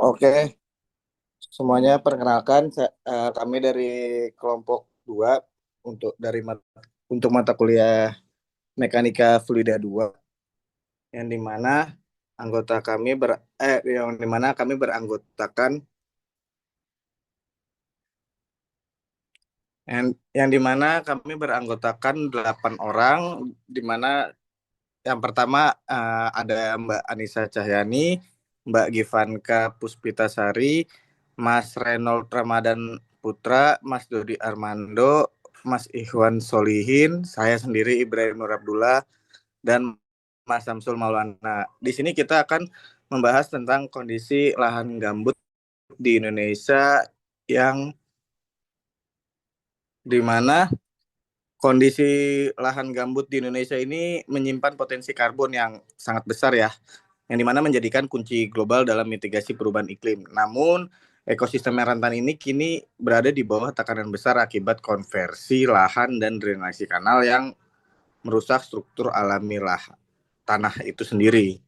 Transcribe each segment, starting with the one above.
Oke, semuanya perkenalkan, kami dari kelompok 2 untuk mata kuliah Mekanika Fluida 2 yang dimana kami beranggotakan yang dimana kami beranggotakan 8 orang, dimana yang pertama ada Mbak Anissa Cahyani, Mbak Givanka Puspitasari, Mas Renold Ramadan Putra, Mas Dodi Armando, Mas Ikhwan Solihin, saya sendiri Ibrahim Nur Abdullah, dan Mas Samsul Maulana. Di sini kita akan membahas tentang kondisi lahan gambut di Indonesia, yang dimana kondisi lahan gambut di Indonesia ini menyimpan potensi karbon yang sangat besar ya, yang dimana menjadikan kunci global dalam mitigasi perubahan iklim. Namun, ekosistem yang rentan ini kini berada di bawah tekanan besar akibat konversi lahan dan drainasi kanal yang merusak struktur alami tanah itu sendiri.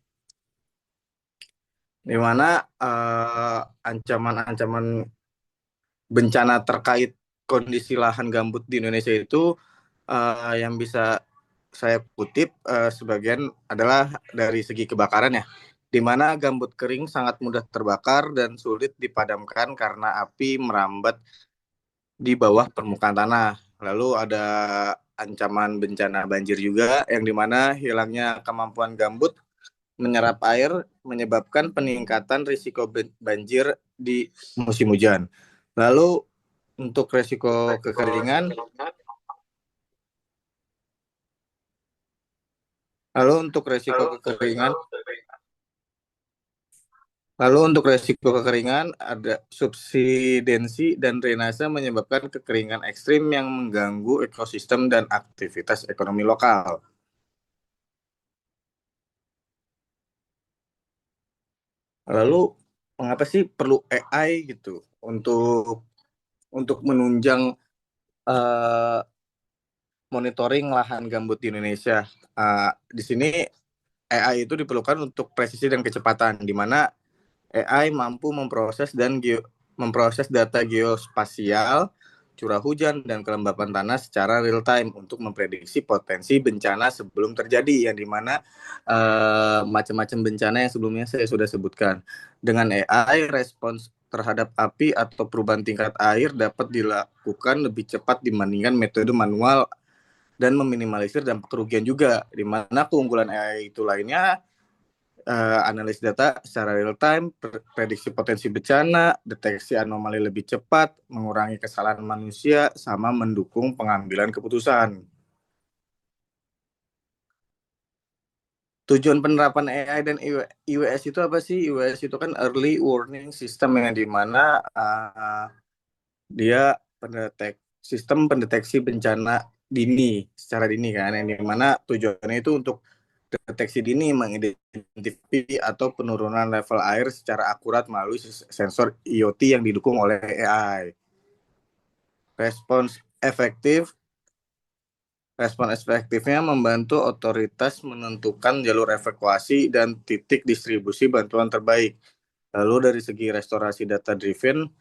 Di mana ancaman-ancaman bencana terkait kondisi lahan gambut di Indonesia itu yang bisa saya kutip sebagian adalah dari segi kebakaran ya, di mana gambut kering sangat mudah terbakar dan sulit dipadamkan karena api merambat di bawah permukaan tanah. Lalu ada ancaman bencana banjir juga, yang dimana hilangnya kemampuan gambut menyerap air menyebabkan peningkatan risiko banjir di musim hujan. Lalu untuk risiko kekeringan, lalu untuk risiko kekeringan Lalu untuk resiko kekeringan, ada subsidensi dan drainase menyebabkan kekeringan ekstrim yang mengganggu ekosistem dan aktivitas ekonomi lokal. Lalu mengapa sih perlu AI gitu untuk menunjang uh, monitoring lahan gambut di Indonesia? Di sini AI itu diperlukan untuk presisi dan kecepatan, di mana AI mampu memproses data geospasial, curah hujan, dan kelembapan tanah secara real time untuk memprediksi potensi bencana sebelum terjadi, yang dimana macam-macam bencana yang sebelumnya saya sudah sebutkan. Dengan AI, respons terhadap api atau perubahan tingkat air dapat dilakukan lebih cepat dibandingkan metode manual dan meminimalisir dampak kerugian juga, di mana keunggulan AI itu lainnya analis data secara real time, prediksi potensi bencana, deteksi anomali lebih cepat, mengurangi kesalahan manusia, sama mendukung pengambilan keputusan. Tujuan penerapan AI dan IWS itu apa sih? IWS itu kan Early Warning System, yang dimana dia sistem pendeteksi bencana dini secara dini kan, yang dimana tujuannya itu untuk deteksi dini, mengidentifikasi atau penurunan level air secara akurat melalui sensor IoT yang didukung oleh AI. Respons efektifnya membantu otoritas menentukan jalur evakuasi dan titik distribusi bantuan terbaik. Lalu dari segi restorasi data driven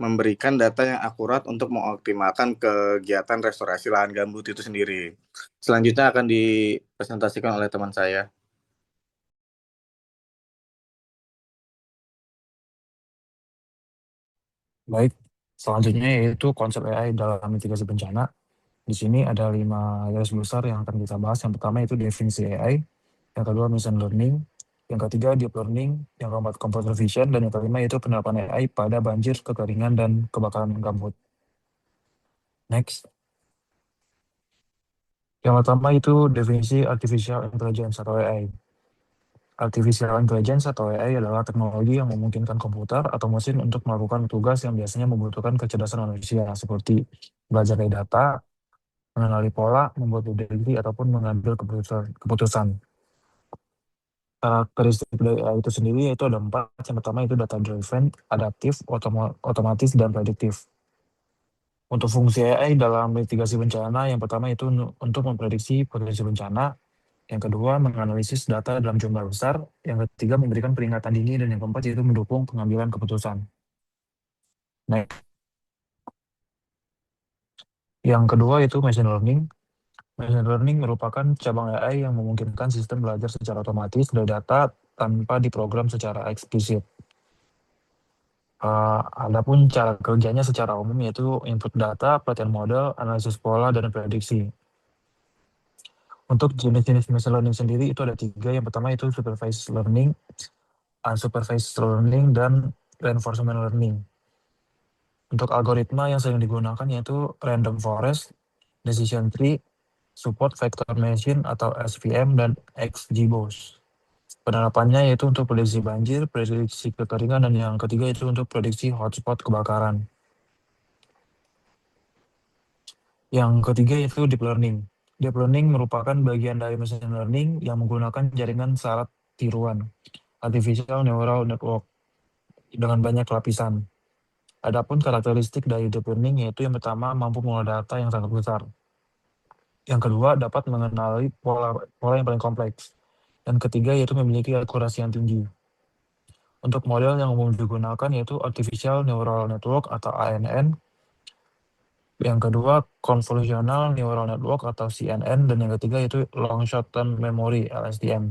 memberikan data yang akurat untuk mengoptimalkan kegiatan restorasi lahan gambut itu sendiri. Selanjutnya akan dipresentasikan oleh teman saya. Baik, selanjutnya yaitu konsep AI dalam mitigasi bencana. Di sini ada 5 garis besar yang akan kita bahas. Yang pertama itu definisi AI, yang kedua machine learning, yang ketiga deep learning, yang keempat computer vision, dan yang kelima itu penerapan AI pada banjir, kekeringan, dan kebakaran gambut. Next. Yang pertama itu definisi artificial intelligence atau AI. Artificial intelligence atau AI adalah teknologi yang memungkinkan komputer atau mesin untuk melakukan tugas yang biasanya membutuhkan kecerdasan manusia, seperti belajar dari data, mengenali pola, membuat prediksi, ataupun mengambil keputusan. Karakteristik dari AI itu sendiri yaitu ada 4. Yang pertama itu data driven, adaptif, otomatis, dan prediktif. Untuk fungsi AI dalam mitigasi bencana, yang pertama itu untuk memprediksi potensi bencana. Yang kedua, menganalisis data dalam jumlah besar. Yang ketiga, memberikan peringatan dini. Dan yang keempat, yaitu mendukung pengambilan keputusan. Nah, yang kedua itu machine learning. Machine learning merupakan cabang AI yang memungkinkan sistem belajar secara otomatis dari data tanpa diprogram secara eksplisit. Adapun cara kerjanya secara umum yaitu input data, pelatihan model, analisis pola, dan prediksi. Untuk jenis-jenis machine learning sendiri itu ada tiga. Yang pertama itu supervised learning, unsupervised learning, dan reinforcement learning. Untuk algoritma yang sering digunakan yaitu random forest, decision tree, support vector machine atau SVM, dan XGBoost. Penerapannya yaitu untuk prediksi banjir, prediksi kekeringan, dan yang ketiga itu untuk prediksi hotspot kebakaran. Yang ketiga yaitu deep learning. Deep learning merupakan bagian dari machine learning yang menggunakan jaringan syarat tiruan, artificial neural network, dengan banyak lapisan. Adapun karakteristik dari deep learning yaitu yang pertama mampu mengolah data yang sangat besar. Yang kedua dapat mengenali pola yang paling kompleks. Dan ketiga yaitu memiliki akurasi yang tinggi. Untuk model yang umum digunakan yaitu Artificial Neural Network atau ANN. Yang kedua Convolutional Neural Network atau CNN. Dan yang ketiga yaitu Long Short Term Memory LSTM.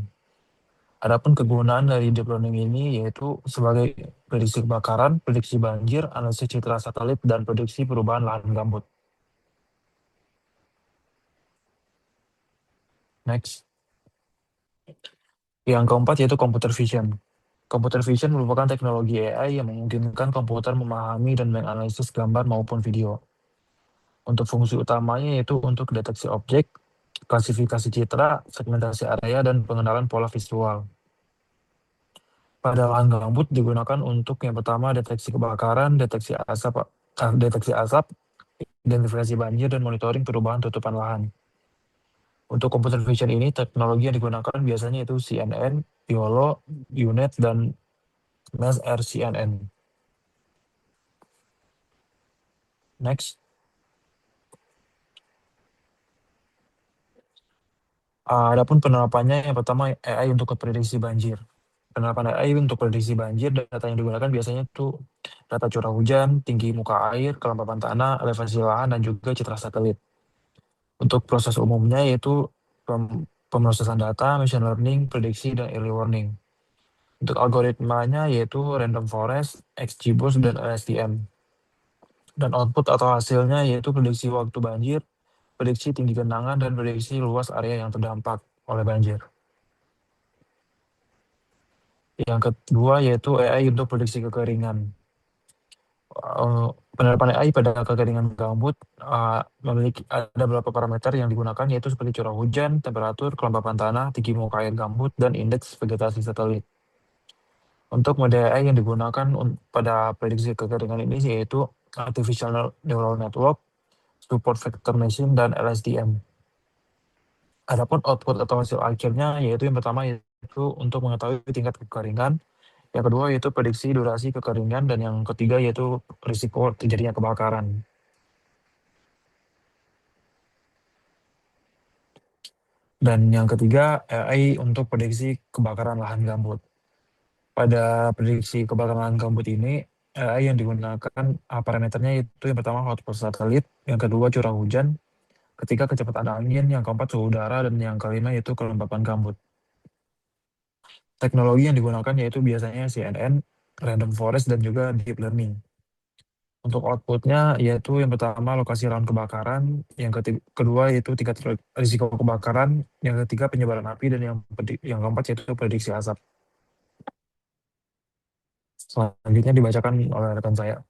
Adapun kegunaan dari deep learning ini yaitu sebagai prediksi kebakaran, prediksi banjir, analisis citra satelit, dan prediksi perubahan lahan gambut. Next. Yang keempat yaitu computer vision. Computer vision merupakan teknologi AI yang memungkinkan komputer memahami dan menganalisis gambar maupun video. Untuk fungsi utamanya yaitu untuk deteksi objek, klasifikasi citra, segmentasi area, dan pengenalan pola visual. Pada lahan gambut digunakan untuk yang pertama deteksi kebakaran, deteksi asap, identifikasi banjir, dan monitoring perubahan tutupan lahan. Untuk computer vision ini, teknologi yang digunakan biasanya itu CNN, YOLO, UNet, dan Mass RCNN. Next. Adapun penerapannya yang pertama AI untuk prediksi banjir. Penerapan AI untuk prediksi banjir, data yang digunakan biasanya itu data curah hujan, tinggi muka air, kelembapan tanah, elevasi lahan, dan juga citra satelit. Untuk proses umumnya yaitu pemrosesan data, machine learning, prediksi, dan early warning. Untuk algoritmanya yaitu random forest, XGBoost, dan LSTM. Dan output atau hasilnya yaitu prediksi waktu banjir, prediksi tinggi genangan, dan prediksi luas area yang terdampak oleh banjir. Yang kedua yaitu AI untuk prediksi kekeringan. Penerapan AI pada kekeringan gambut memiliki ada beberapa parameter yang digunakan yaitu seperti curah hujan, temperatur, kelembapan tanah, tinggi muka air gambut, dan indeks vegetasi satelit. Untuk model AI yang digunakan pada prediksi kekeringan ini yaitu Artificial Neural Network, Support Vector Machine, dan LSTM. Adapun output atau hasil akhirnya yaitu yang pertama yaitu untuk mengetahui tingkat kekeringan, yang kedua yaitu prediksi durasi kekeringan, dan yang ketiga yaitu risiko terjadinya kebakaran. Dan yang ketiga AI untuk prediksi kebakaran lahan gambut. Pada prediksi kebakaran lahan gambut ini AI yang digunakan parameternya itu yang pertama hotspot satelit, yang kedua curah hujan, ketiga kecepatan angin, yang keempat suhu udara, dan yang kelima yaitu kelembapan gambut. Teknologi yang digunakan yaitu biasanya CNN, random forest, dan juga deep learning. Untuk outputnya yaitu yang pertama lokasi rawan kebakaran, yang kedua yaitu tingkat risiko kebakaran, yang ketiga penyebaran api, dan yang keempat yaitu prediksi asap. Selanjutnya dibacakan oleh rekan saya.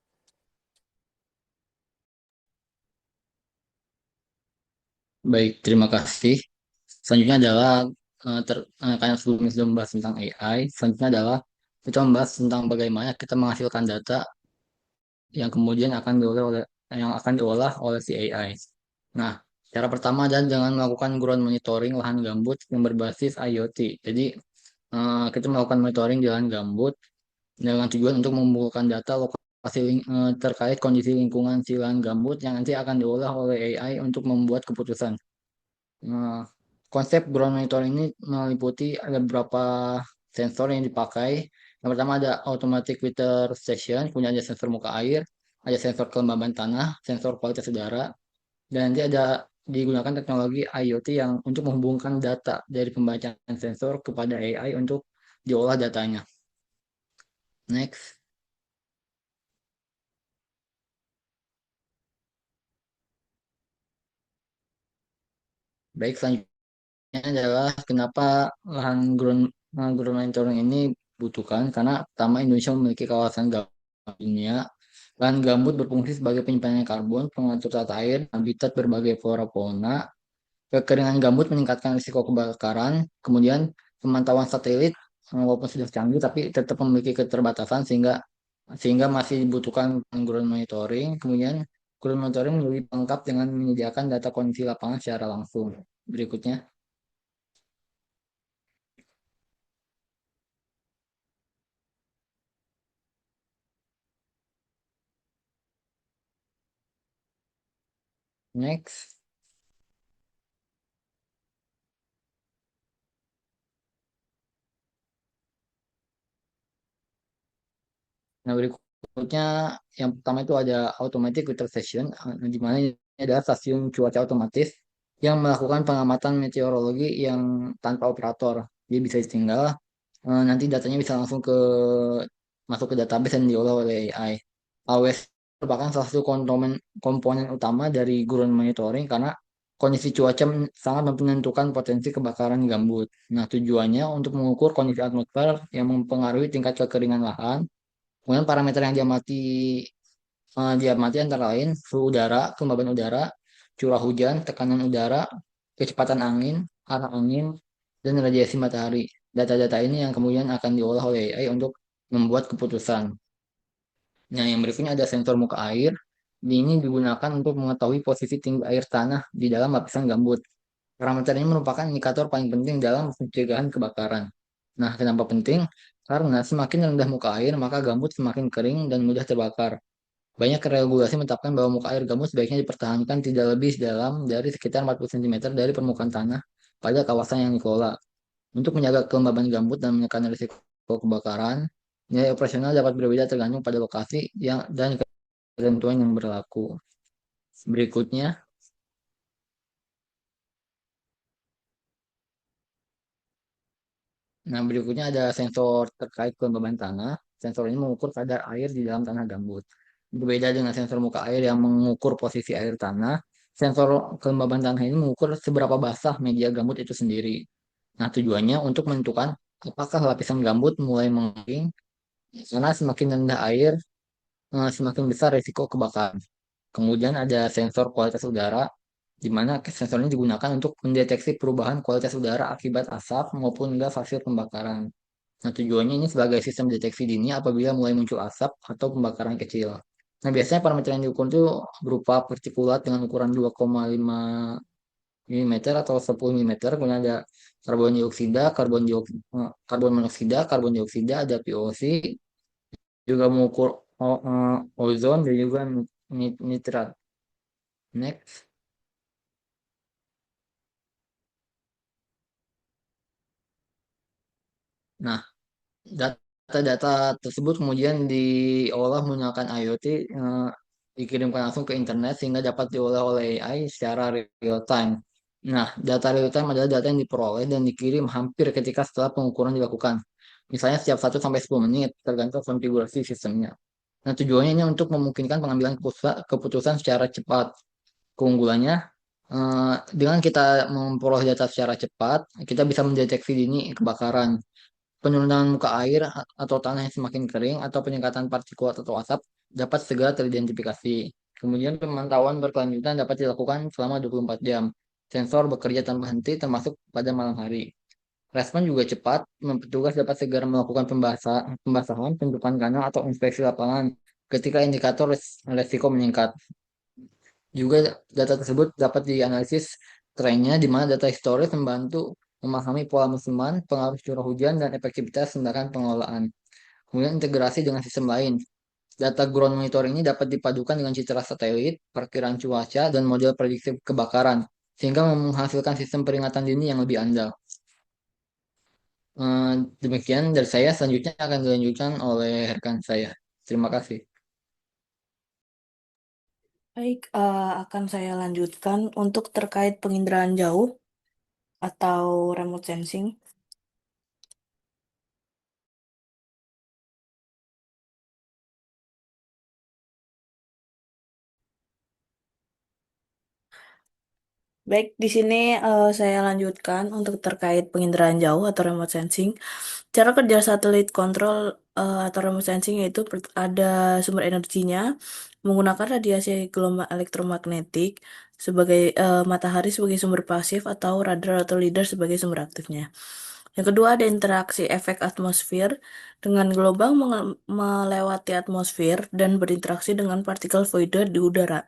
Baik, terima kasih. Selanjutnya adalah kayak sebelumnya sudah membahas tentang AI. Selanjutnya adalah kita membahas tentang bagaimana kita menghasilkan data yang kemudian akan diolah oleh si AI. Nah, cara pertama adalah dengan melakukan ground monitoring lahan gambut yang berbasis IoT. Jadi kita melakukan monitoring di lahan gambut dengan tujuan untuk mengumpulkan data terkait kondisi lingkungan si lahan gambut yang nanti akan diolah oleh AI untuk membuat keputusan. Nah, Konsep ground monitoring ini meliputi ada beberapa sensor yang dipakai. Yang pertama ada automatic weather station, kemudian ada sensor muka air, ada sensor kelembaban tanah, sensor kualitas udara, dan nanti ada digunakan teknologi IoT yang untuk menghubungkan data dari pembacaan sensor kepada AI untuk diolah datanya. Next. Baik, selanjutnya adalah kenapa lahan ground monitoring ini butuhkan. Karena pertama Indonesia memiliki kawasan gambut dunia. Lahan gambut berfungsi sebagai penyimpanan karbon, pengatur tata air, habitat berbagai flora fauna. Kekeringan gambut meningkatkan risiko kebakaran. Kemudian pemantauan satelit walaupun sudah canggih tapi tetap memiliki keterbatasan sehingga sehingga masih dibutuhkan ground monitoring. Kemudian ground monitoring lebih lengkap dengan menyediakan data kondisi lapangan secara langsung. Berikutnya. Next. Nah, berikutnya yang pertama itu ada automatic weather station, di mana ini adalah stasiun cuaca otomatis yang melakukan pengamatan meteorologi yang tanpa operator. Dia bisa ditinggal, nanti datanya bisa langsung masuk ke database dan diolah oleh AI. AWS merupakan salah satu komponen utama dari ground monitoring karena kondisi cuaca sangat menentukan potensi kebakaran gambut. Nah, tujuannya untuk mengukur kondisi atmosfer yang mempengaruhi tingkat kekeringan lahan. Kemudian parameter yang diamati antara lain suhu udara, kelembaban udara, curah hujan, tekanan udara, kecepatan angin, arah angin, dan radiasi matahari. Data-data ini yang kemudian akan diolah oleh AI untuk membuat keputusan. Nah, yang berikutnya ada sensor muka air. Ini digunakan untuk mengetahui posisi tinggi air tanah di dalam lapisan gambut. Parameter ini merupakan indikator paling penting dalam pencegahan kebakaran. Nah, kenapa penting? Karena semakin rendah muka air, maka gambut semakin kering dan mudah terbakar. Banyak regulasi menetapkan bahwa muka air gambut sebaiknya dipertahankan tidak lebih dalam dari sekitar 40 cm dari permukaan tanah pada kawasan yang dikelola. Untuk menjaga kelembaban gambut dan menekan risiko kebakaran, nilai operasional dapat berbeda tergantung pada lokasi dan ketentuan yang berlaku. Berikutnya. Nah, berikutnya ada sensor terkait kelembaban tanah. Sensor ini mengukur kadar air di dalam tanah gambut. Berbeda dengan sensor muka air yang mengukur posisi air tanah, sensor kelembaban tanah ini mengukur seberapa basah media gambut itu sendiri. Nah, tujuannya untuk menentukan apakah lapisan gambut mulai mengering, karena semakin rendah air, semakin besar risiko kebakaran. Kemudian ada sensor kualitas udara, di mana sensor ini digunakan untuk mendeteksi perubahan kualitas udara akibat asap maupun gas hasil pembakaran. Nah, tujuannya ini sebagai sistem deteksi dini apabila mulai muncul asap atau pembakaran kecil. Nah, biasanya parameter yang diukur itu berupa partikulat dengan ukuran 2,5 mm atau 10 mm. Kemudian ada karbon monoksida, karbon dioksida, ada VOC, juga mengukur ozon dan juga nitrat. Next. Nah, data-data tersebut kemudian diolah menggunakan IoT, dikirimkan langsung ke internet sehingga dapat diolah oleh AI secara real time. Nah, data real time adalah data yang diperoleh dan dikirim hampir ketika setelah pengukuran dilakukan. Misalnya setiap 1 sampai 10 menit, tergantung konfigurasi sistemnya. Nah, tujuannya ini untuk memungkinkan pengambilan keputusan secara cepat. Keunggulannya, dengan kita memperoleh data secara cepat, kita bisa mendeteksi dini kebakaran, penurunan muka air atau tanah yang semakin kering, atau peningkatan partikulat atau asap dapat segera teridentifikasi. Kemudian pemantauan berkelanjutan dapat dilakukan selama 24 jam. Sensor bekerja tanpa henti termasuk pada malam hari. Respon juga cepat, petugas dapat segera melakukan pembasahan, penutupan kanal atau inspeksi lapangan ketika indikator resiko meningkat. Juga data tersebut dapat dianalisis trennya, di mana data historis membantu memahami pola musiman, pengaruh curah hujan, dan efektivitas tindakan pengelolaan. Kemudian integrasi dengan sistem lain. Data ground monitoring ini dapat dipadukan dengan citra satelit, perkiraan cuaca, dan model prediksi kebakaran, sehingga menghasilkan sistem peringatan dini yang lebih andal. Eh, Demikian dari saya, selanjutnya akan dilanjutkan oleh rekan saya. Terima kasih. Baik, akan saya lanjutkan untuk terkait penginderaan jauh atau remote sensing. Baik, di sini saya lanjutkan untuk terkait penginderaan jauh atau remote sensing. Cara kerja satelit kontrol atau remote sensing yaitu ada sumber energinya menggunakan radiasi gelombang elektromagnetik sebagai matahari sebagai sumber pasif atau radar atau lidar sebagai sumber aktifnya. Yang kedua ada interaksi efek atmosfer dengan gelombang melewati atmosfer dan berinteraksi dengan partikel void di udara,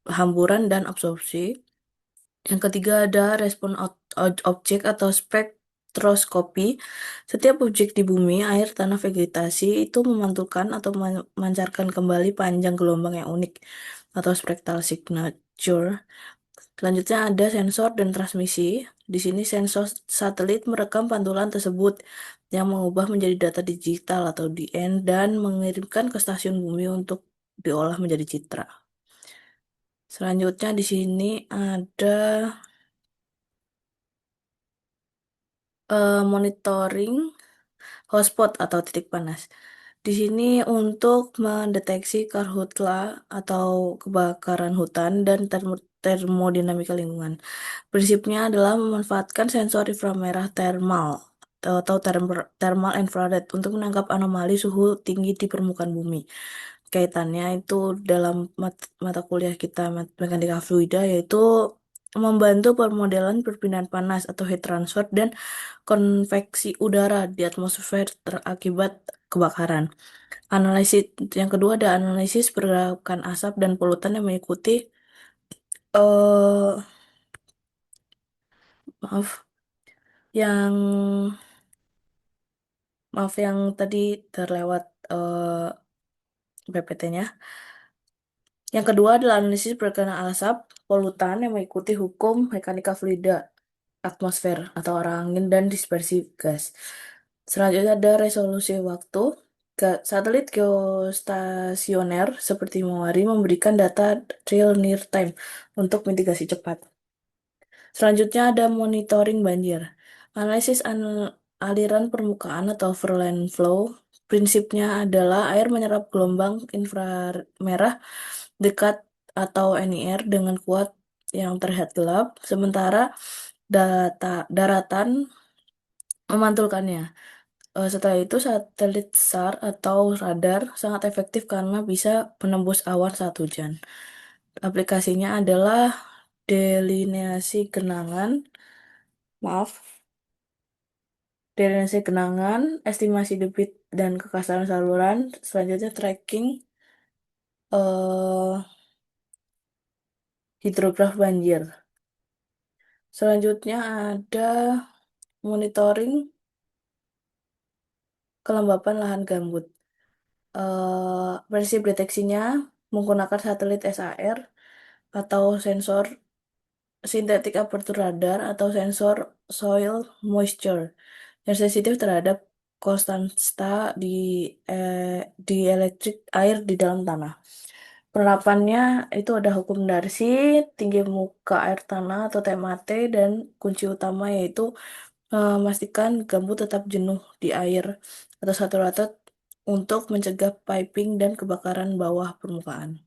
hamburan dan absorpsi. Yang ketiga ada respon objek atau spektroskopi. Setiap objek di bumi, air, tanah, vegetasi itu memantulkan atau memancarkan kembali panjang gelombang yang unik atau spectral signature. Selanjutnya ada sensor dan transmisi. Di sini sensor satelit merekam pantulan tersebut yang mengubah menjadi data digital atau DN dan mengirimkan ke stasiun bumi untuk diolah menjadi citra. Selanjutnya di sini ada monitoring hotspot atau titik panas. Di sini untuk mendeteksi karhutla atau kebakaran hutan dan termodinamika lingkungan. Prinsipnya adalah memanfaatkan sensor inframerah thermal atau thermal infrared untuk menangkap anomali suhu tinggi di permukaan bumi. Kaitannya itu dalam mata kuliah kita mekanika fluida yaitu membantu permodelan perpindahan panas atau heat transfer dan konveksi udara di atmosfer terakibat kebakaran. Analisis yang kedua ada analisis pergerakan asap dan polutan yang mengikuti eh maaf yang yang tadi terlewat PPT-nya. Yang kedua adalah analisis pergerakan asap polutan yang mengikuti hukum mekanika fluida atmosfer atau arah angin dan dispersi gas. Selanjutnya ada resolusi waktu. Satelit geostasioner seperti Mawari memberikan data real near time untuk mitigasi cepat. Selanjutnya ada monitoring banjir. Analisis aliran permukaan atau overland flow. Prinsipnya adalah air menyerap gelombang inframerah dekat atau NIR dengan kuat yang terlihat gelap, sementara daratan memantulkannya. Setelah itu, satelit SAR atau radar sangat efektif karena bisa menembus awan saat hujan. Aplikasinya adalah delineasi genangan, maaf, delineasi genangan, estimasi debit dan kekasaran saluran, selanjutnya tracking eh, hidrograf banjir. Selanjutnya ada monitoring kelembapan lahan gambut. Prinsip deteksinya menggunakan satelit SAR atau sensor synthetic aperture radar atau sensor soil moisture yang sensitif terhadap konstanta di elektrik air di dalam tanah. Penerapannya itu ada hukum Darcy, tinggi muka air tanah atau TMAT, dan kunci utama yaitu memastikan gambut tetap jenuh di air atau saturated untuk mencegah piping dan kebakaran bawah permukaan.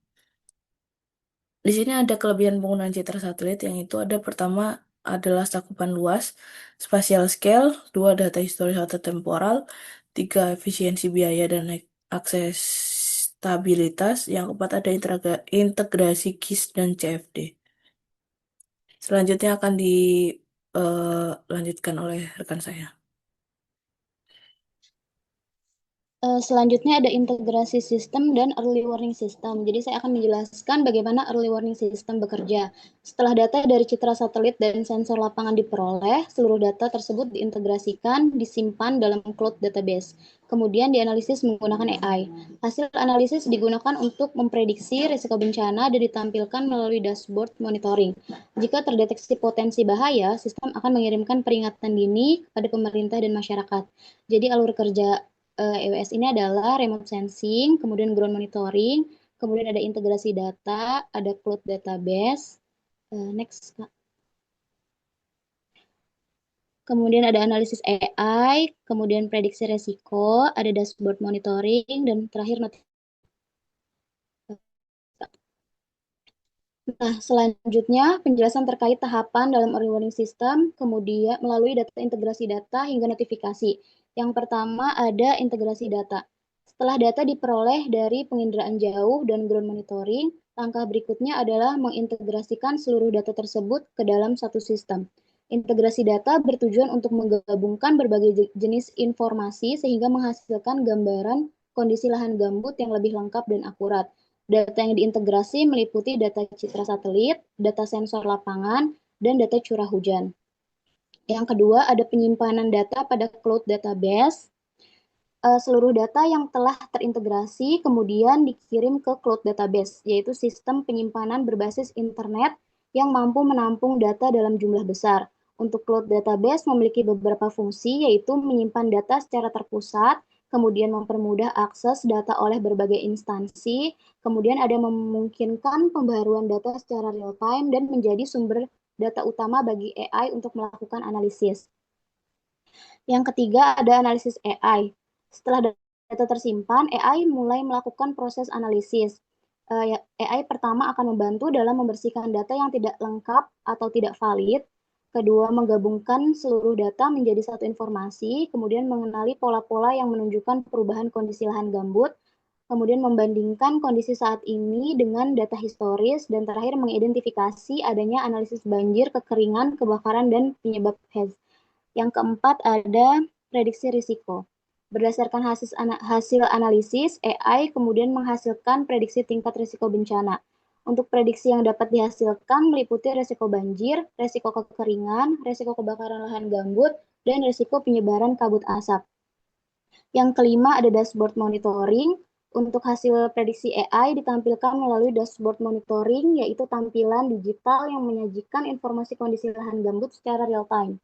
Di sini ada kelebihan penggunaan citra satelit yang itu ada pertama adalah cakupan luas, spatial scale, dua data historis atau temporal, tiga efisiensi biaya dan akses stabilitas, yang keempat ada integrasi GIS dan CFD. Selanjutnya akan dilanjutkan oleh rekan saya. Selanjutnya ada integrasi sistem dan early warning system. Jadi saya akan menjelaskan bagaimana early warning system bekerja. Setelah data dari citra satelit dan sensor lapangan diperoleh, seluruh data tersebut diintegrasikan, disimpan dalam cloud database. Kemudian dianalisis menggunakan AI. Hasil analisis digunakan untuk memprediksi risiko bencana dan ditampilkan melalui dashboard monitoring. Jika terdeteksi potensi bahaya, sistem akan mengirimkan peringatan dini kepada pemerintah dan masyarakat. Jadi alur kerja EWS ini adalah remote sensing, kemudian ground monitoring, kemudian ada integrasi data, ada cloud database. Next, Kak. Kemudian ada analisis AI, kemudian prediksi resiko, ada dashboard monitoring, dan terakhir notifikasi. Nah, selanjutnya penjelasan terkait tahapan dalam early warning system, kemudian melalui data integrasi data hingga notifikasi. Yang pertama ada integrasi data. Setelah data diperoleh dari penginderaan jauh dan ground monitoring, langkah berikutnya adalah mengintegrasikan seluruh data tersebut ke dalam satu sistem. Integrasi data bertujuan untuk menggabungkan berbagai jenis informasi sehingga menghasilkan gambaran kondisi lahan gambut yang lebih lengkap dan akurat. Data yang diintegrasi meliputi data citra satelit, data sensor lapangan, dan data curah hujan. Yang kedua, ada penyimpanan data pada cloud database. Seluruh data yang telah terintegrasi kemudian dikirim ke cloud database, yaitu sistem penyimpanan berbasis internet yang mampu menampung data dalam jumlah besar. Untuk cloud database memiliki beberapa fungsi, yaitu menyimpan data secara terpusat, kemudian mempermudah akses data oleh berbagai instansi, kemudian ada memungkinkan pembaruan data secara real time dan menjadi sumber data utama bagi AI untuk melakukan analisis. Yang ketiga ada analisis AI. Setelah data tersimpan, AI mulai melakukan proses analisis. AI pertama akan membantu dalam membersihkan data yang tidak lengkap atau tidak valid. Kedua, menggabungkan seluruh data menjadi satu informasi, kemudian mengenali pola-pola yang menunjukkan perubahan kondisi lahan gambut, kemudian membandingkan kondisi saat ini dengan data historis, dan terakhir mengidentifikasi adanya analisis banjir, kekeringan, kebakaran, dan penyebab HES. Yang keempat ada prediksi risiko. Berdasarkan hasil analisis, AI kemudian menghasilkan prediksi tingkat risiko bencana. Untuk prediksi yang dapat dihasilkan meliputi risiko banjir, risiko kekeringan, risiko kebakaran lahan gambut, dan risiko penyebaran kabut asap. Yang kelima ada dashboard monitoring. Untuk hasil prediksi AI ditampilkan melalui dashboard monitoring, yaitu tampilan digital yang menyajikan informasi kondisi lahan gambut secara real time.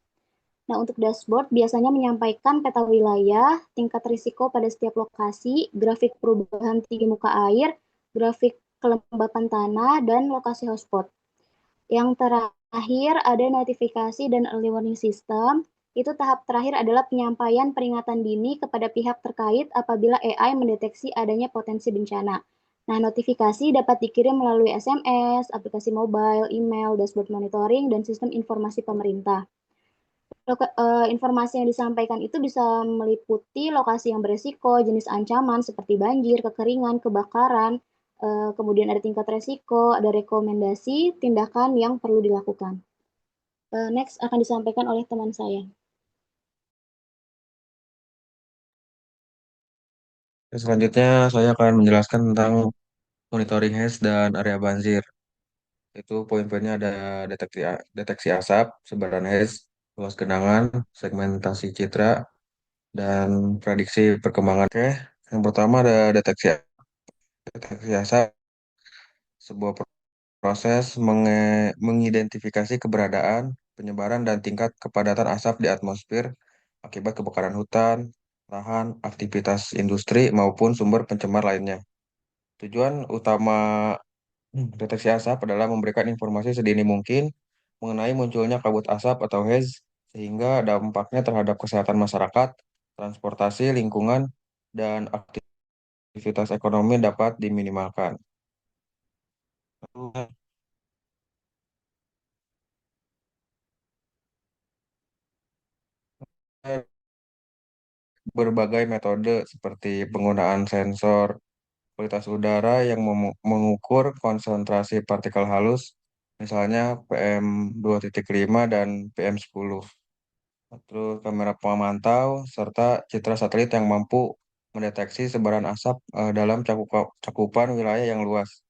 Nah, untuk dashboard biasanya menyampaikan peta wilayah, tingkat risiko pada setiap lokasi, grafik perubahan tinggi muka air, grafik kelembapan tanah, dan lokasi hotspot. Yang terakhir ada notifikasi dan early warning system. Itu tahap terakhir adalah penyampaian peringatan dini kepada pihak terkait apabila AI mendeteksi adanya potensi bencana. Nah, notifikasi dapat dikirim melalui SMS, aplikasi mobile, email, dashboard monitoring, dan sistem informasi pemerintah. Informasi yang disampaikan itu bisa meliputi lokasi yang beresiko, jenis ancaman seperti banjir, kekeringan, kebakaran, kemudian ada tingkat resiko, ada rekomendasi tindakan yang perlu dilakukan. Next akan disampaikan oleh teman saya. Selanjutnya saya akan menjelaskan tentang monitoring HES dan area banjir. Itu poin-poinnya ada deteksi asap, sebaran HES, luas genangan, segmentasi citra, dan prediksi perkembangan. Oke, yang pertama ada deteksi asap, sebuah proses mengidentifikasi keberadaan, penyebaran, dan tingkat kepadatan asap di atmosfer akibat kebakaran hutan, lahan, aktivitas industri, maupun sumber pencemar lainnya. Tujuan utama deteksi asap adalah memberikan informasi sedini mungkin mengenai munculnya kabut asap atau HES, sehingga dampaknya terhadap kesehatan masyarakat, transportasi, lingkungan, dan aktivitas ekonomi dapat diminimalkan. Berbagai metode seperti penggunaan sensor kualitas udara yang mengukur konsentrasi partikel halus, misalnya PM2.5 dan PM10. Terus kamera pemantau serta citra satelit yang mampu mendeteksi sebaran asap dalam cakupan wilayah yang luas.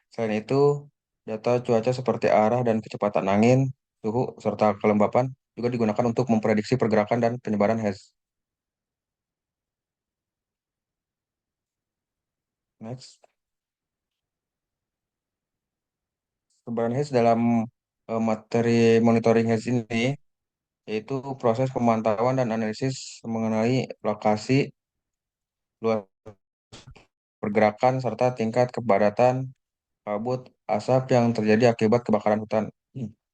Selain itu, data cuaca seperti arah dan kecepatan angin, suhu, serta kelembapan juga digunakan untuk memprediksi pergerakan dan penyebaran HES. Next. Sebaran HES dalam materi monitoring HES ini yaitu proses pemantauan dan analisis mengenai lokasi, luas pergerakan, serta tingkat kepadatan kabut asap yang terjadi akibat kebakaran hutan,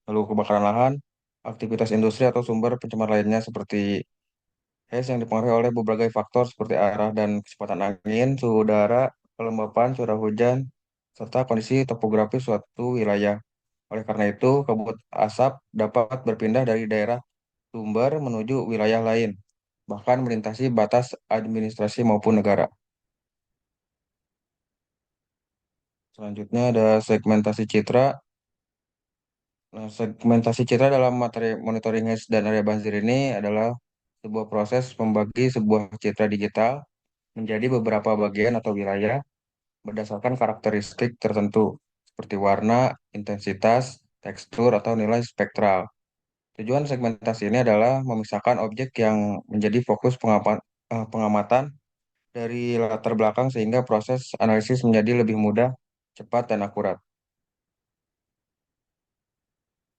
lalu kebakaran lahan, aktivitas industri atau sumber pencemar lainnya seperti HES yang dipengaruhi oleh berbagai faktor seperti arah dan kecepatan angin, suhu udara, kelembapan, curah hujan, serta kondisi topografi suatu wilayah. Oleh karena itu, kabut asap dapat berpindah dari daerah sumber menuju wilayah lain, bahkan melintasi batas administrasi maupun negara. Selanjutnya ada segmentasi citra. Nah, segmentasi citra dalam materi monitoring HES dan area banjir ini adalah sebuah proses membagi sebuah citra digital menjadi beberapa bagian atau wilayah berdasarkan karakteristik tertentu seperti warna, intensitas, tekstur, atau nilai spektral. Tujuan segmentasi ini adalah memisahkan objek yang menjadi fokus pengamatan dari latar belakang sehingga proses analisis menjadi lebih mudah, cepat, dan akurat.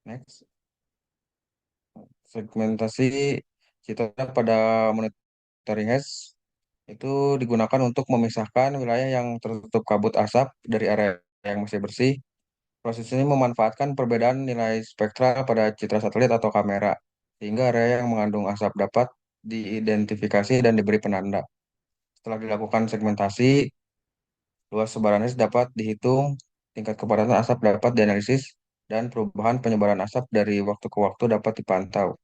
Next. Segmentasi citra pada monitoring HES itu digunakan untuk memisahkan wilayah yang tertutup kabut asap dari area yang masih bersih. Proses ini memanfaatkan perbedaan nilai spektral pada citra satelit atau kamera, sehingga area yang mengandung asap dapat diidentifikasi dan diberi penanda. Setelah dilakukan segmentasi, luas sebaran HES dapat dihitung, tingkat kepadatan asap dapat dianalisis, dan perubahan penyebaran asap dari waktu ke waktu dapat dipantau.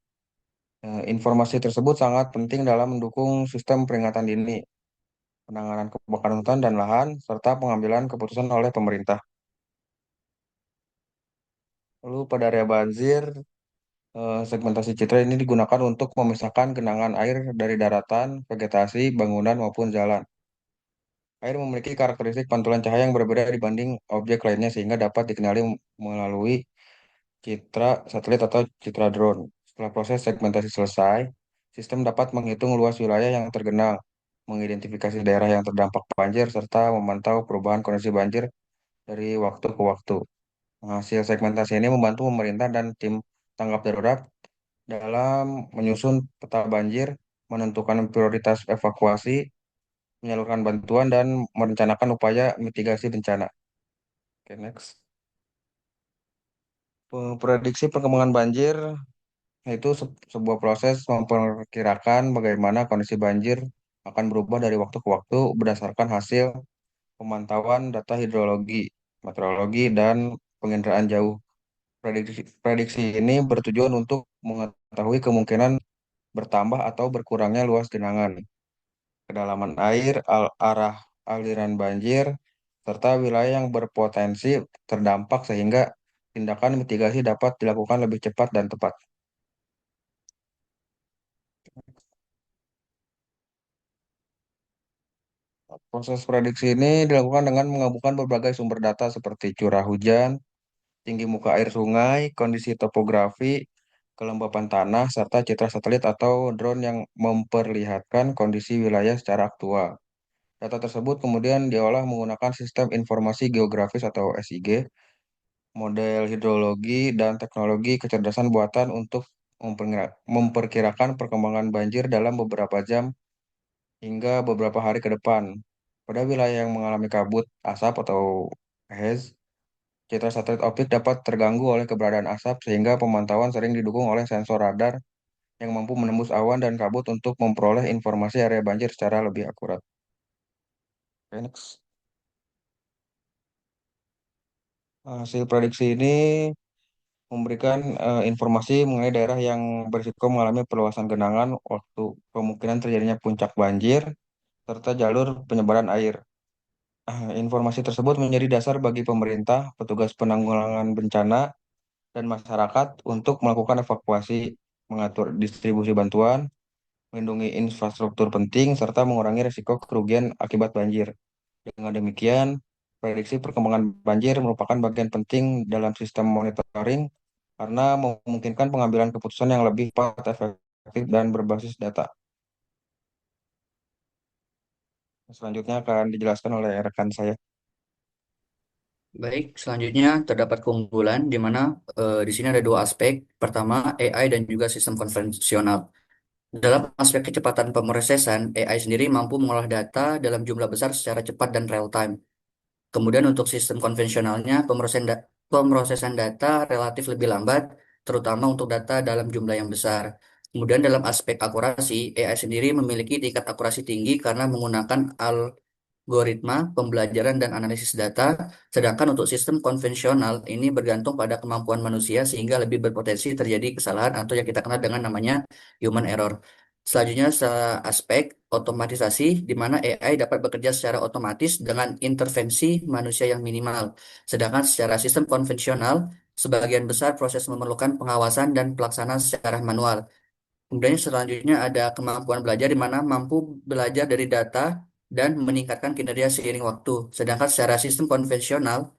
Informasi tersebut sangat penting dalam mendukung sistem peringatan dini, penanganan kebakaran hutan dan lahan, serta pengambilan keputusan oleh pemerintah. Lalu pada area banjir, segmentasi citra ini digunakan untuk memisahkan genangan air dari daratan, vegetasi, bangunan, maupun jalan. Air memiliki karakteristik pantulan cahaya yang berbeda dibanding objek lainnya sehingga dapat dikenali melalui citra satelit atau citra drone. Setelah proses segmentasi selesai, sistem dapat menghitung luas wilayah yang tergenang, mengidentifikasi daerah yang terdampak banjir, serta memantau perubahan kondisi banjir dari waktu ke waktu. Hasil segmentasi ini membantu pemerintah dan tim tanggap darurat dalam menyusun peta banjir, menentukan prioritas evakuasi, menyalurkan bantuan, dan merencanakan upaya mitigasi bencana. Oke, next. Prediksi perkembangan banjir itu sebuah proses memperkirakan bagaimana kondisi banjir akan berubah dari waktu ke waktu berdasarkan hasil pemantauan data hidrologi, meteorologi, dan penginderaan jauh. Prediksi ini bertujuan untuk mengetahui kemungkinan bertambah atau berkurangnya luas genangan, kedalaman air, arah aliran banjir, serta wilayah yang berpotensi terdampak sehingga tindakan mitigasi dapat dilakukan lebih cepat dan tepat. Proses prediksi ini dilakukan dengan menggabungkan berbagai sumber data seperti curah hujan, tinggi muka air sungai, kondisi topografi, kelembapan tanah, serta citra satelit atau drone yang memperlihatkan kondisi wilayah secara aktual. Data tersebut kemudian diolah menggunakan sistem informasi geografis atau SIG, model hidrologi, dan teknologi kecerdasan buatan untuk memperkirakan perkembangan banjir dalam beberapa jam hingga beberapa hari ke depan. Pada wilayah yang mengalami kabut asap atau HES, citra satelit optik dapat terganggu oleh keberadaan asap sehingga pemantauan sering didukung oleh sensor radar yang mampu menembus awan dan kabut untuk memperoleh informasi area banjir secara lebih akurat. Oke, next. Hasil prediksi ini memberikan informasi mengenai daerah yang berisiko mengalami perluasan genangan, waktu kemungkinan terjadinya puncak banjir, serta jalur penyebaran air. Informasi tersebut menjadi dasar bagi pemerintah, petugas penanggulangan bencana, dan masyarakat untuk melakukan evakuasi, mengatur distribusi bantuan, melindungi infrastruktur penting, serta mengurangi risiko kerugian akibat banjir. Dengan demikian, prediksi perkembangan banjir merupakan bagian penting dalam sistem monitoring karena memungkinkan pengambilan keputusan yang lebih cepat, efektif, dan berbasis data. Selanjutnya akan dijelaskan oleh rekan saya. Baik, selanjutnya terdapat keunggulan di mana di sini ada dua aspek. Pertama, AI dan juga sistem konvensional. Dalam aspek kecepatan pemrosesan, AI sendiri mampu mengolah data dalam jumlah besar secara cepat dan real time. Kemudian untuk sistem konvensionalnya, pemrosesan data relatif lebih lambat, terutama untuk data dalam jumlah yang besar. Kemudian dalam aspek akurasi, AI sendiri memiliki tingkat akurasi tinggi karena menggunakan algoritma pembelajaran dan analisis data, sedangkan untuk sistem konvensional ini bergantung pada kemampuan manusia sehingga lebih berpotensi terjadi kesalahan atau yang kita kenal dengan namanya human error. Selanjutnya, aspek otomatisasi, di mana AI dapat bekerja secara otomatis dengan intervensi manusia yang minimal. Sedangkan secara sistem konvensional, sebagian besar proses memerlukan pengawasan dan pelaksanaan secara manual. Kemudian selanjutnya ada kemampuan belajar di mana mampu belajar dari data dan meningkatkan kinerja seiring waktu. Sedangkan secara sistem konvensional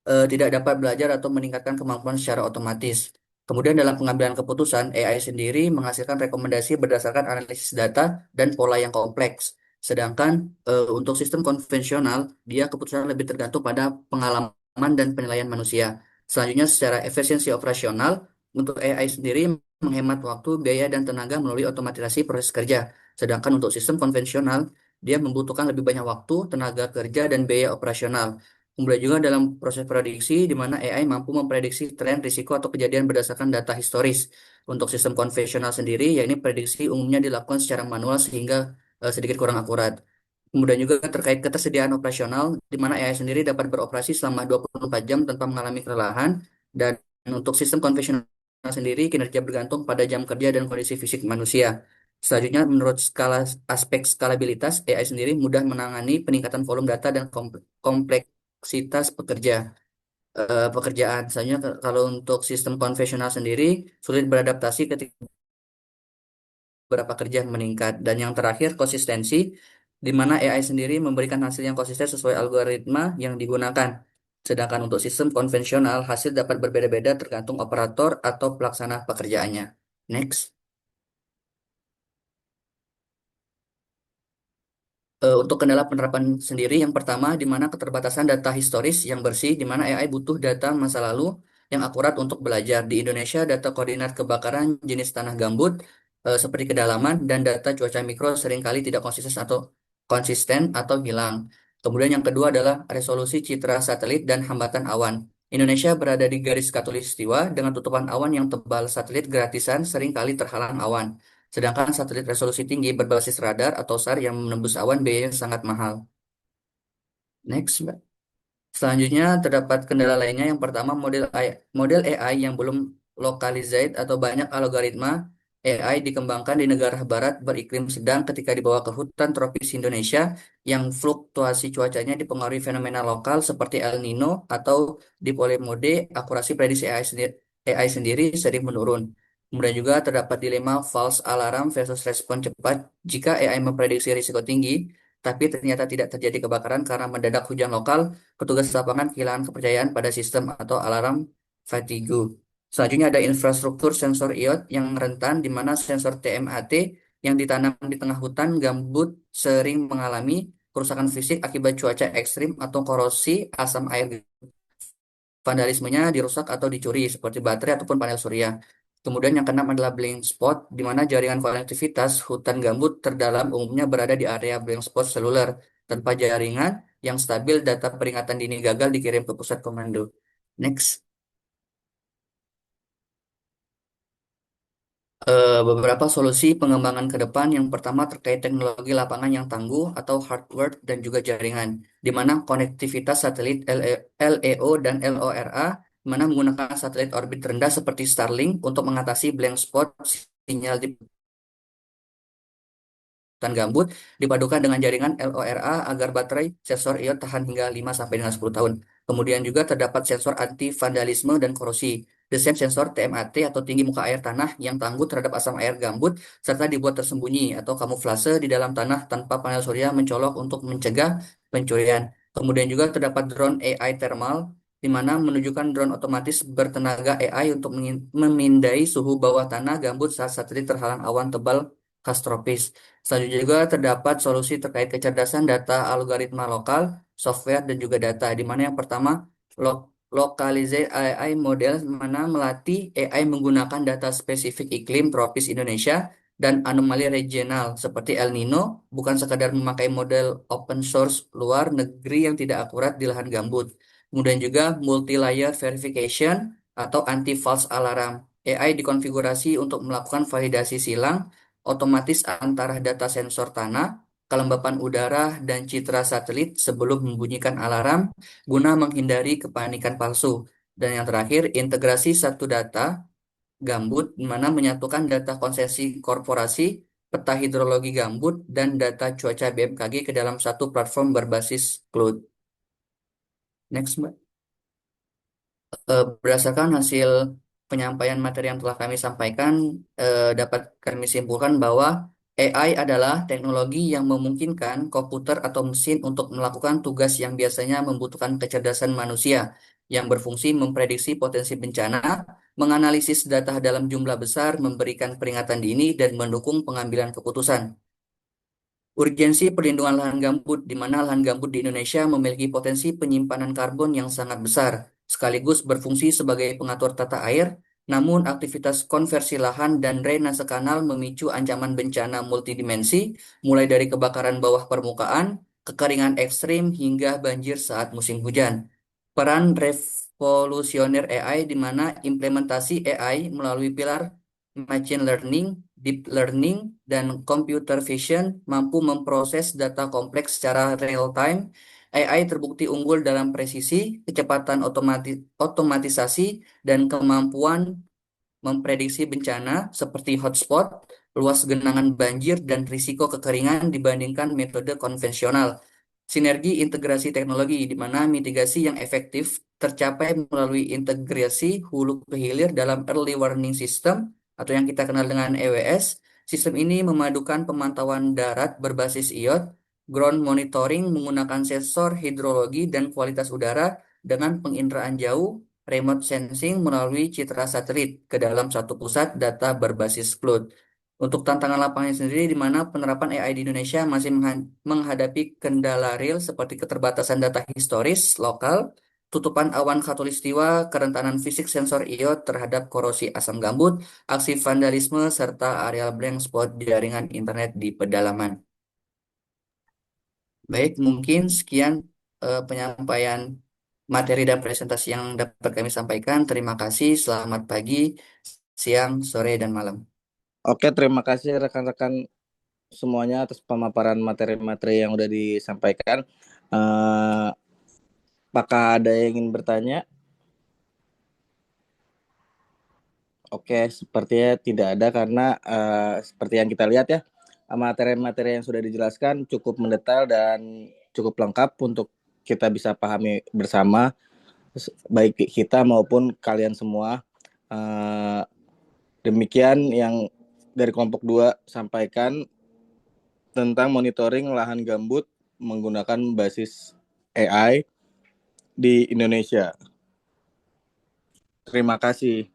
tidak dapat belajar atau meningkatkan kemampuan secara otomatis. Kemudian dalam pengambilan keputusan, AI sendiri menghasilkan rekomendasi berdasarkan analisis data dan pola yang kompleks. Sedangkan untuk sistem konvensional, dia keputusan lebih tergantung pada pengalaman dan penilaian manusia. Selanjutnya, secara efisiensi operasional, untuk AI sendiri menghemat waktu, biaya, dan tenaga melalui otomatisasi proses kerja. Sedangkan untuk sistem konvensional, dia membutuhkan lebih banyak waktu, tenaga kerja, dan biaya operasional. Kemudian juga dalam proses prediksi, di mana AI mampu memprediksi tren, risiko, atau kejadian berdasarkan data historis. Untuk sistem konvensional sendiri, yakni prediksi umumnya dilakukan secara manual sehingga sedikit kurang akurat. Kemudian juga terkait ketersediaan operasional, di mana AI sendiri dapat beroperasi selama 24 jam tanpa mengalami kelelahan. Dan untuk sistem konvensional sendiri, kinerja bergantung pada jam kerja dan kondisi fisik manusia. Selanjutnya, menurut aspek skalabilitas, AI sendiri mudah menangani peningkatan volume data dan kompleksitas pekerjaan. Misalnya kalau untuk sistem konvensional sendiri sulit beradaptasi ketika beberapa kerjaan meningkat. Dan yang terakhir konsistensi, di mana AI sendiri memberikan hasil yang konsisten sesuai algoritma yang digunakan. Sedangkan untuk sistem konvensional hasil dapat berbeda-beda tergantung operator atau pelaksana pekerjaannya. Next. Untuk kendala penerapan sendiri, yang pertama, di mana keterbatasan data historis yang bersih, di mana AI butuh data masa lalu yang akurat untuk belajar. Di Indonesia, data koordinat kebakaran jenis tanah gambut seperti kedalaman dan data cuaca mikro seringkali tidak konsisten atau hilang. Kemudian yang kedua adalah resolusi citra satelit dan hambatan awan. Indonesia berada di garis khatulistiwa dengan tutupan awan yang tebal. Satelit gratisan seringkali terhalang awan. Sedangkan satelit resolusi tinggi berbasis radar atau SAR yang menembus awan biayanya sangat mahal. Next, Mbak. Selanjutnya terdapat kendala lainnya. Yang pertama, model AI yang belum localized atau banyak algoritma AI dikembangkan di negara barat beriklim sedang ketika dibawa ke hutan tropis Indonesia yang fluktuasi cuacanya dipengaruhi fenomena lokal seperti El Nino atau dipoleh mode, akurasi prediksi AI sendiri sering menurun. Kemudian juga terdapat dilema false alarm versus respon cepat. Jika AI memprediksi risiko tinggi, tapi ternyata tidak terjadi kebakaran karena mendadak hujan lokal, petugas lapangan kehilangan kepercayaan pada sistem atau alarm fatigue. Selanjutnya ada infrastruktur sensor IoT yang rentan, di mana sensor TMAT yang ditanam di tengah hutan gambut sering mengalami kerusakan fisik akibat cuaca ekstrim atau korosi asam air. Vandalismenya dirusak atau dicuri seperti baterai ataupun panel surya. Kemudian yang keenam adalah blind spot, di mana jaringan konektivitas hutan gambut terdalam umumnya berada di area blind spot seluler. Tanpa jaringan yang stabil, data peringatan dini gagal dikirim ke pusat komando. Next. Beberapa solusi pengembangan ke depan. Yang pertama terkait teknologi lapangan yang tangguh atau hardware dan juga jaringan, di mana konektivitas satelit LEO dan LORA, di mana menggunakan satelit orbit rendah seperti Starlink untuk mengatasi blank spot sinyal di hutan gambut, dipadukan dengan jaringan LORA agar baterai sensor IoT tahan hingga 5 sampai dengan 10 tahun. Kemudian juga terdapat sensor anti vandalisme dan korosi, desain sensor TMAT atau tinggi muka air tanah yang tangguh terhadap asam air gambut, serta dibuat tersembunyi atau kamuflase di dalam tanah tanpa panel surya mencolok untuk mencegah pencurian. Kemudian juga terdapat drone AI thermal, di mana menunjukkan drone otomatis bertenaga AI untuk memindai suhu bawah tanah gambut saat satelit terhalang awan tebal khas tropis. Selanjutnya juga terdapat solusi terkait kecerdasan data algoritma lokal, software, dan juga data, di mana yang pertama, localized AI model, mana melatih AI menggunakan data spesifik iklim tropis Indonesia dan anomali regional seperti El Nino, bukan sekadar memakai model open source luar negeri yang tidak akurat di lahan gambut. Kemudian juga multi-layer verification atau anti-false alarm. AI dikonfigurasi untuk melakukan validasi silang otomatis antara data sensor tanah, kelembapan udara, dan citra satelit sebelum membunyikan alarm guna menghindari kepanikan palsu. Dan yang terakhir, integrasi satu data gambut, di mana menyatukan data konsesi korporasi, peta hidrologi gambut, dan data cuaca BMKG ke dalam satu platform berbasis cloud. Next, Mbak. Berdasarkan hasil penyampaian materi yang telah kami sampaikan, dapat kami simpulkan bahwa AI adalah teknologi yang memungkinkan komputer atau mesin untuk melakukan tugas yang biasanya membutuhkan kecerdasan manusia, yang berfungsi memprediksi potensi bencana, menganalisis data dalam jumlah besar, memberikan peringatan dini, dan mendukung pengambilan keputusan. Urgensi perlindungan lahan gambut, di mana lahan gambut di Indonesia memiliki potensi penyimpanan karbon yang sangat besar, sekaligus berfungsi sebagai pengatur tata air, namun aktivitas konversi lahan dan drainase kanal memicu ancaman bencana multidimensi, mulai dari kebakaran bawah permukaan, kekeringan ekstrim, hingga banjir saat musim hujan. Peran revolusioner AI, di mana implementasi AI melalui pilar machine learning, deep learning, dan computer vision mampu memproses data kompleks secara real time. AI terbukti unggul dalam presisi, kecepatan otomatisasi, dan kemampuan memprediksi bencana seperti hotspot, luas genangan banjir, dan risiko kekeringan dibandingkan metode konvensional. Sinergi integrasi teknologi, di mana mitigasi yang efektif tercapai melalui integrasi hulu ke hilir dalam early warning system atau yang kita kenal dengan EWS. Sistem ini memadukan pemantauan darat berbasis IoT, ground monitoring menggunakan sensor hidrologi dan kualitas udara dengan penginderaan jauh, remote sensing melalui citra satelit ke dalam satu pusat data berbasis cloud. Untuk tantangan lapangan sendiri, di mana penerapan AI di Indonesia masih menghadapi kendala real seperti keterbatasan data historis lokal, tutupan awan khatulistiwa, kerentanan fisik sensor IoT terhadap korosi asam gambut, aksi vandalisme, serta areal blank spot jaringan internet di pedalaman. Baik, mungkin sekian penyampaian materi dan presentasi yang dapat kami sampaikan. Terima kasih, selamat pagi, siang, sore, dan malam. Oke, terima kasih rekan-rekan semuanya atas pemaparan materi-materi yang udah disampaikan. Apakah ada yang ingin bertanya? Oke, sepertinya tidak ada karena seperti yang kita lihat ya, materi-materi yang sudah dijelaskan cukup mendetail dan cukup lengkap untuk kita bisa pahami bersama, baik kita maupun kalian semua. Demikian yang dari kelompok 2 sampaikan tentang monitoring lahan gambut menggunakan basis AI di Indonesia. Terima kasih.